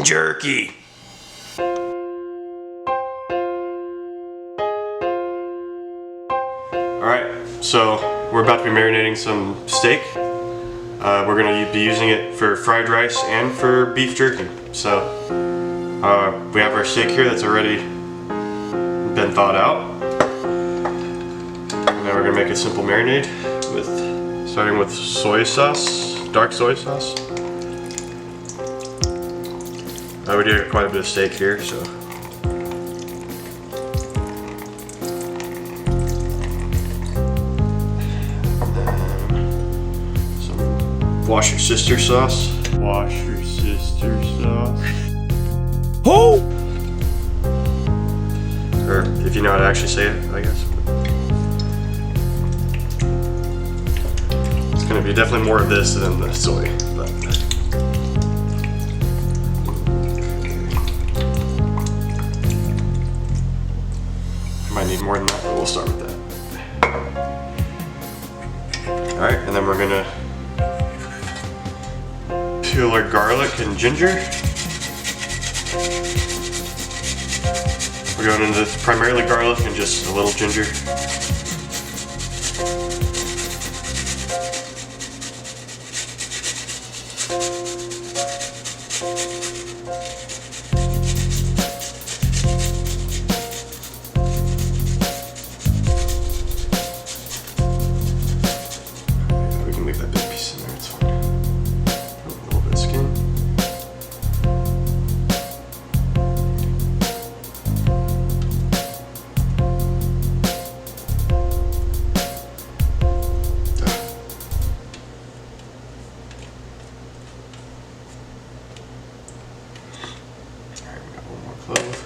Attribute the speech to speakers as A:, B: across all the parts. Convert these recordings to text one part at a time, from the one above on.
A: Jerky. Alright, so we're about to be marinating some steak. We're going to be using it for fried rice and for beef jerky. So we have our steak here that's already been thawed out. And now we're going to make a simple marinade starting with soy sauce, dark soy sauce. We do quite a bit of steak here, so. Some Worcestershire sauce. Worcestershire sauce.
B: Who?
A: Or if you know how to actually say it, I guess. It's gonna be definitely more of this than the soy, but. Might need more than that, but we'll start with that. Alright, and then we're gonna peel our garlic and ginger. We're going into primarily garlic and just a little ginger. Clove.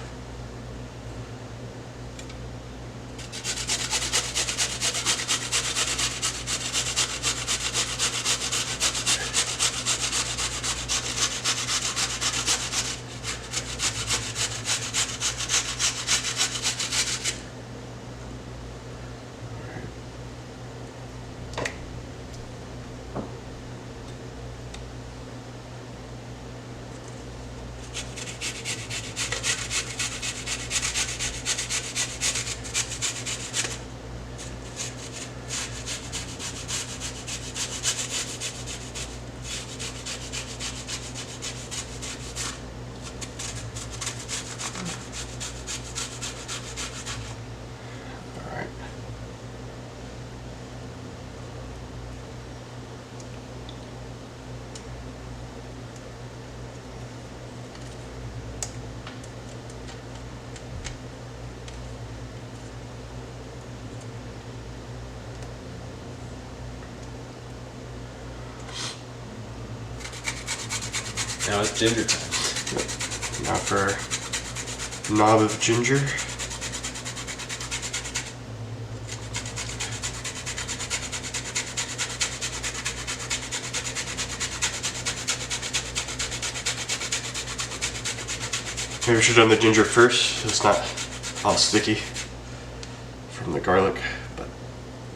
B: Now it's ginger time.
A: Now for our knob of ginger. Maybe we should have done the ginger first, so it's not all sticky from the garlic, but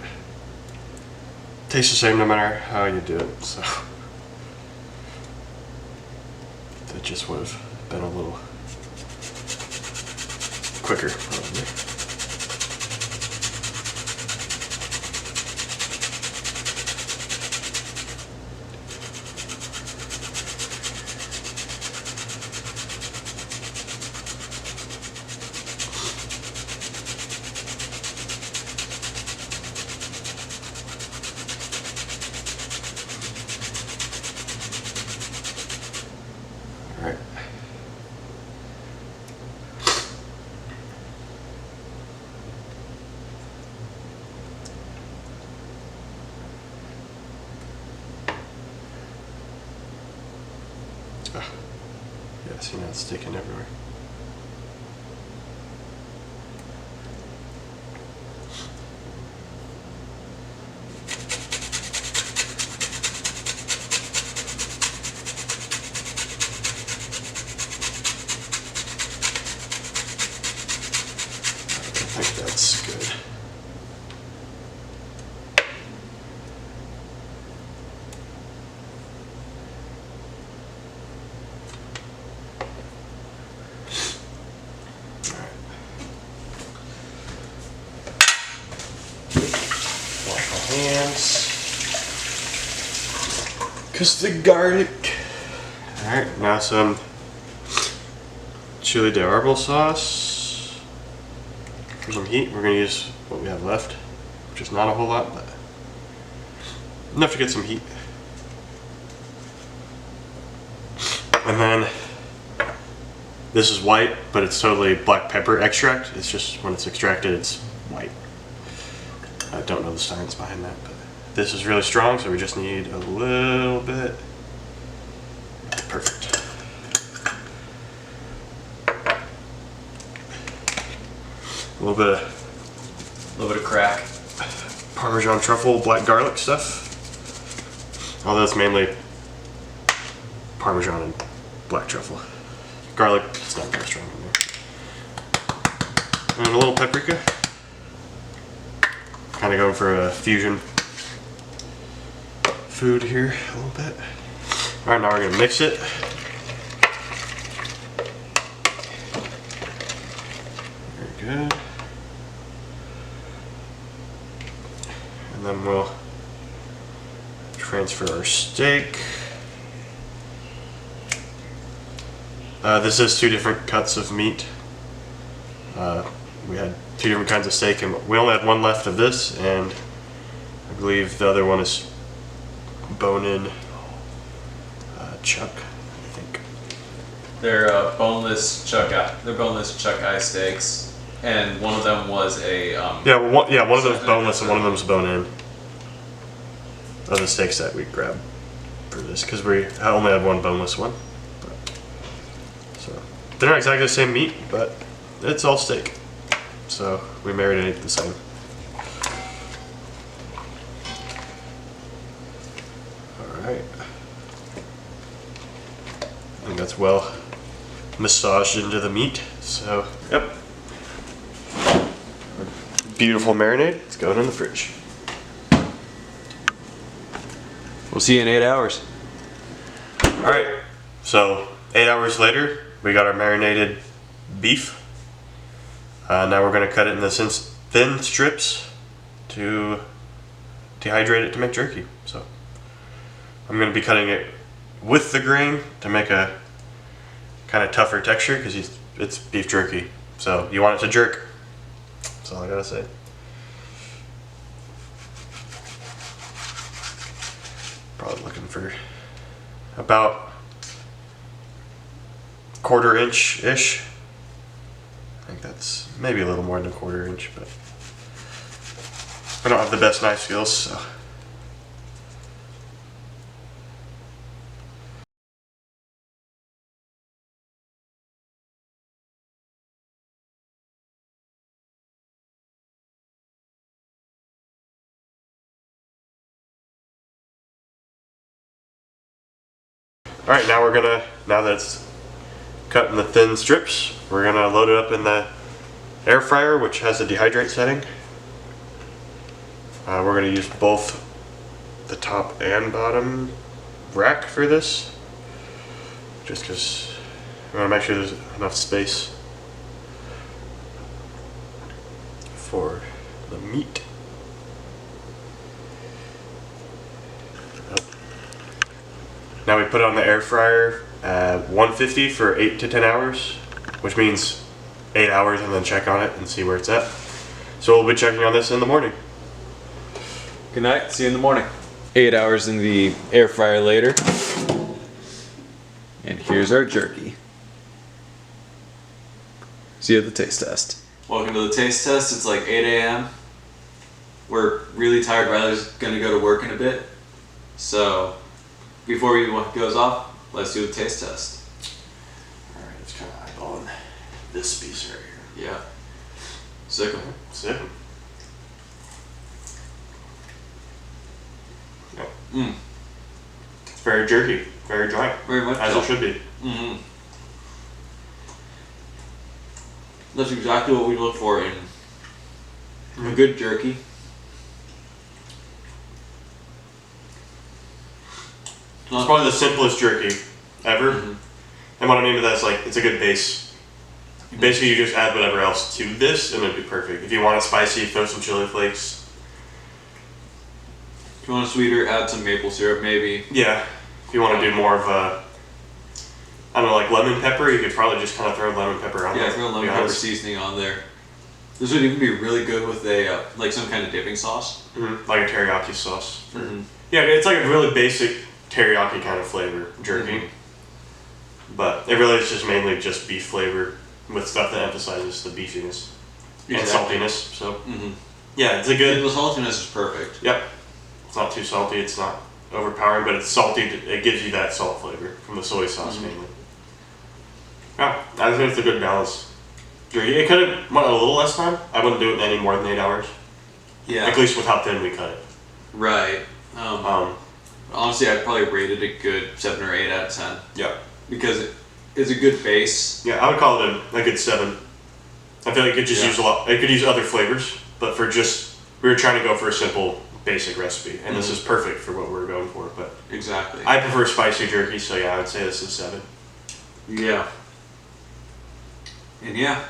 A: it tastes the same no matter how you do it, so. That just would have been a little quicker, probably. All right. Yeah, see now it's sticking everywhere. I think that's good. nice. Cause the garlic. Alright, now some chili de arbol sauce. For some heat, we're gonna use what we have left, which is not a whole lot, but enough to get some heat. And then this is white, but it's totally black pepper extract. It's just when it's extracted, it's white. I don't know the science behind that, but this is really strong, so we just need a little bit. Perfect. A little bit of
B: crack.
A: Parmesan truffle black garlic stuff. Although it's mainly Parmesan and black truffle. Garlic, it's not very strong in there. And a little paprika. Kind of going for a fusion food here a little bit. All right, now we're gonna mix it. Very good. And then we'll transfer our steak. This is 2 different cuts of meat. We had 2 different kinds of steak, and we only had 1 left of this, and I believe the other one is bone-in chuck, I think.
B: They're boneless chuck eye steaks, and one of them was a
A: one of them's boneless and one of them's bone-in. Of the steaks that we grabbed for this, because we only had 1 boneless one. So they're not exactly the same meat, but it's all steak. So we marinate the same. Alright. I think that's well massaged into the meat. So, yep. Beautiful marinade. It's going in the fridge.
B: We'll see you in 8 hours.
A: Alright, so 8 hours later, we got our marinated beef. Now we're going to cut it in the thin strips to dehydrate it to make jerky. So I'm going to be cutting it with the grain to make a kind of tougher texture because it's beef jerky. So you want it to jerk. That's all I gotta say. Probably looking for about 1/4 inch-ish. I think that's maybe a little more than 1/4 inch, but I don't have the best knife skills, so. Alright, now that it's cut in the thin strips, we're gonna load it up in the air fryer, which has a dehydrate setting. We're gonna use both the top and bottom rack for this, just because we want to make sure there's enough space for the meat. Now we put it on the air fryer at 150 for 8 to 10 hours, which means 8 hours, and then check on it and see where it's at. So we'll be checking on this in the morning.
B: Good night. See you in the morning. 8 hours in the air fryer later. And here's our jerky. See you at the taste test. Welcome to the taste test. It's like 8 a.m. We're really tired. Riley's going to go to work in a bit. So before he goes off, let's do the taste test.
A: Alright, it's kind of eyeballing this piece right here.
B: Yeah. Sick 'em.
A: Sick 'em. Yep.
B: Mm.
A: It's very jerky, very dry.
B: Very much
A: as
B: so.
A: It should be.
B: Mm-hmm. That's exactly what we look for in a good jerky.
A: It's probably the simplest jerky ever.
B: Mm-hmm.
A: And what I mean by that is, like, it's a good base. Basically, you just add whatever else to this and it'd be perfect. If you want it spicy, throw some chili flakes.
B: If you want a sweeter, add some maple syrup maybe.
A: Yeah. If you want to do more of a, I don't know, like lemon pepper, you could probably just kind of throw lemon pepper on there.
B: Yeah, throw lemon pepper seasoning on there. This would even be really good with a like some kind of dipping sauce.
A: Mm-hmm. Like a teriyaki sauce. Mm-hmm. Yeah, it's like a really basic teriyaki kind of flavor, jerky. Mm-hmm. But it really is just mainly just beef flavor with stuff that emphasizes the beefiness and saltiness. So yeah, it's a good.
B: The saltiness is perfect.
A: Yep. It's not too salty. It's not overpowering, but it's salty. It gives you that salt flavor from the soy sauce mainly. Yeah, I think it's a good balance. It could have went a little less time. I wouldn't do it any more than 8 hours. Yeah. At least with how thin we cut it.
B: Right. Honestly, I'd probably rate it a good 7 or 8 out of 10.
A: Yeah.
B: Because it's a good base.
A: Yeah, I would call it a good 7. I feel like it could just use a lot. It could use other flavors, but for just we were trying to go for a simple, basic recipe, and this is perfect for what we're going for. But
B: exactly.
A: I prefer spicy jerky, so yeah, I would say this is 7.
B: Yeah. And yeah,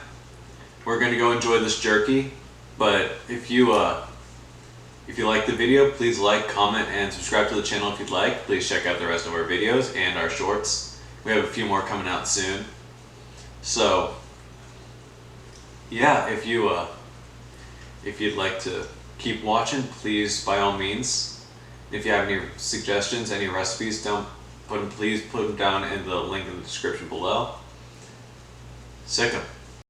B: we're gonna go enjoy this jerky. But if you like the video, please like, comment, and subscribe to the channel if you'd like. Please check out the rest of our videos and our shorts. We have a few more coming out soon. So yeah, if you'd like to keep watching, please by all means. If you have any suggestions, any recipes, please put them down in the link in the description below. Sick 'em.